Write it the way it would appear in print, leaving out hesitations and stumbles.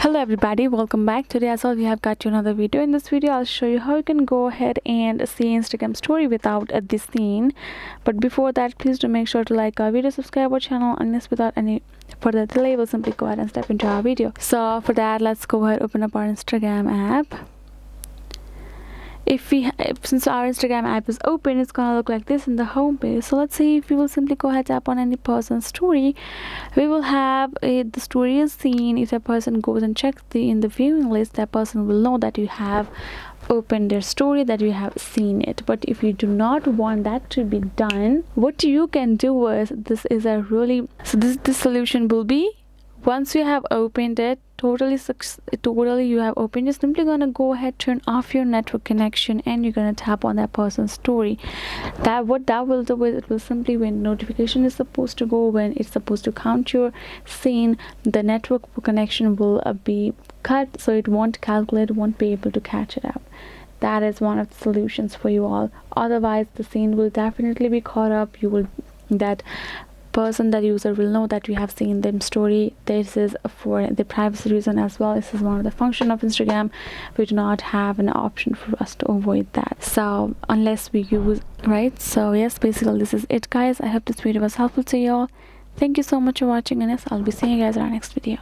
Hello everybody, welcome back. Today as well we have got you another video. In this video I'll show you how you can go ahead and see Instagram story without this scene. But before that, please do make sure to like our video, subscribe our channel, and this without any further delay we'll simply go ahead and step into our video. So for that, let's go ahead, open up our Instagram app. Since our Instagram app is open, it's gonna look like this in the home page. So let's see, if we will simply go ahead, tap on any person's story, we will have the story is seen. If a person goes and checks in the viewing list, that person will know that you have opened their story, that you have seen it. But if you do not want that to be done, what you can do is, this solution will be, once you have opened it, totally you have opened, you're simply gonna go ahead, turn off your network connection, and you're gonna tap on that person's story. What that will do is, it will simply, when notification is supposed to go, when it's supposed to count your scene, the network connection will be cut, so it won't calculate, won't be able to catch it up. That is one of the solutions for you all. Otherwise the scene will definitely be caught up. That user will know that you have seen them story. This is for the privacy reason as well. This is one of the function of Instagram. We do not have an option for us to avoid that, so unless we use, right? So yes, basically this is it, guys. I hope this video was helpful to you all. Thank you so much for watching, and yes, I'll be seeing you guys in our next video.